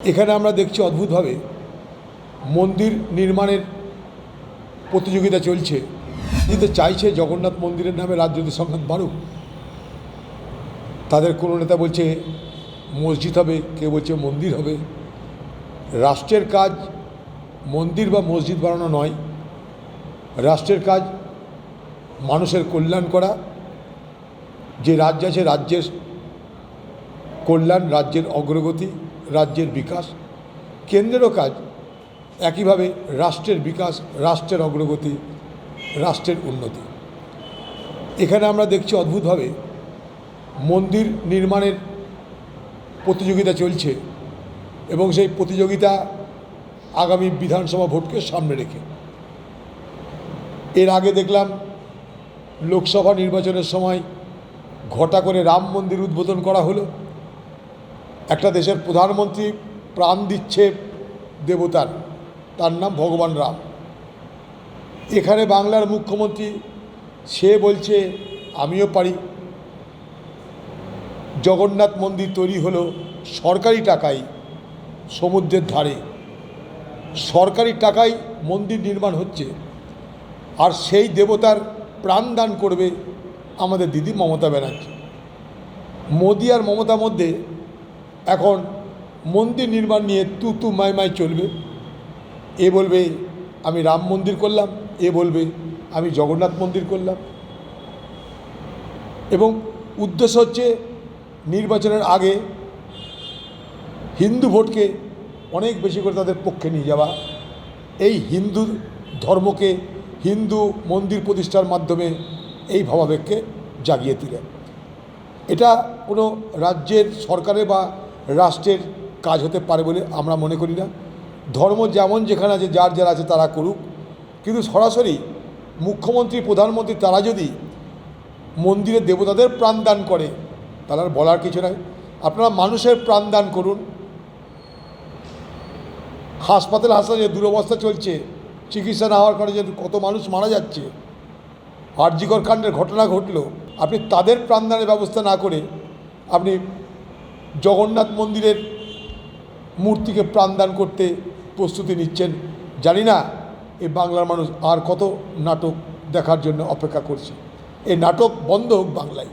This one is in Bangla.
এখানে আমরা দেখছি অদ্ভুতভাবে মন্দির নির্মাণের প্রতিযোগিতা চলছে। কিন্তু চাইছে জগন্নাথ মন্দিরের নামে রাজনৈতিক সংঘাত বাড়ুক। তাদের কোনো নেতা বলছে মসজিদ হবে, কেউ বলছে মন্দির হবে। রাষ্ট্রের কাজ মন্দির বা মসজিদ বানানো নয়, রাষ্ট্রের কাজ মানুষের কল্যাণ করা। যে রাজ্য আছে রাজ্যের কল্যাণ, রাজ্যের অগ্রগতি, রাজ্যের বিকাশ। কেন্দ্রেরও কাজ একইভাবে রাষ্ট্রের বিকাশ, রাষ্ট্রের অগ্রগতি, রাষ্ট্রের উন্নতি। এখানে আমরা দেখছি অদ্ভুতভাবে মন্দির নির্মাণের প্রতিযোগিতা চলছে এবং সেই প্রতিযোগিতা আগামী বিধানসভা ভোটকে সামনে রেখে। এর আগে দেখলাম লোকসভা নির্বাচনের সময় ঘটা করে রাম মন্দির উদ্বোধন করা হলো। একটা দেশের প্রধানমন্ত্রী প্রাণ দিচ্ছে দেবতার, তার নাম ভগবান রাম। এখানে বাংলার মুখ্যমন্ত্রী সে বলছে আমিও পারি। জগন্নাথ মন্দির তৈরি হলো সরকারি টাকায়, সমুদ্রের ধারে সরকারি টাকায় মন্দির নির্মাণ হচ্ছে। আর সেই দেবতার প্রাণ দান করবে আমাদের দিদি মমতা ব্যানার্জি। মোদি আর মমতার মধ্যে এখন মন্দির নির্মাণ নিয়ে তু মাই চলবে। এ বলবে আমি রাম মন্দির করলাম, এ বলবে আমি জগন্নাথ মন্দির করলাম। এবং উদ্দেশ্য হচ্ছে নির্বাচনের আগে হিন্দু ভোটকে অনেক বেশি করে তাদের পক্ষে নিয়ে যাওয়া, এই হিন্দু ধর্মকে, হিন্দু মন্দির প্রতিষ্ঠার মাধ্যমে এই ভাবাবেগকে জাগিয়ে তোলে। এটা কোনো রাজ্যের সরকারের বা রাষ্ট্রের কাজ হতে পারে বলে আমরা মনে করি না। ধর্ম যেমন যেখানে আছে, যার যারা আছে তারা করুক, কিন্তু সরাসরি মুখ্যমন্ত্রী, প্রধানমন্ত্রী তারা যদি মন্দিরে দেবতাদের প্রাণদান করে তাহলে আর বলার কিছু নাই। আপনারা মানুষের প্রাণদান করুন। হাসপাতালে যে দুরবস্থা চলছে, চিকিৎসা না হওয়ার কারণে যে কত মানুষ মারা যাচ্ছে, আরজিকর কাণ্ডের ঘটনা ঘটলো, আপনি তাদের প্রাণদানের ব্যবস্থা না করে আপনি জগন্নাথ মন্দিরের মূর্তিকে প্রাণদান করতে প্রস্তুতি নিচ্ছেন। জানি না এই বাংলার মানুষ আর কত নাটক দেখার জন্য অপেক্ষা করছে। এই নাটক বন্ধ হোক বাংলায়।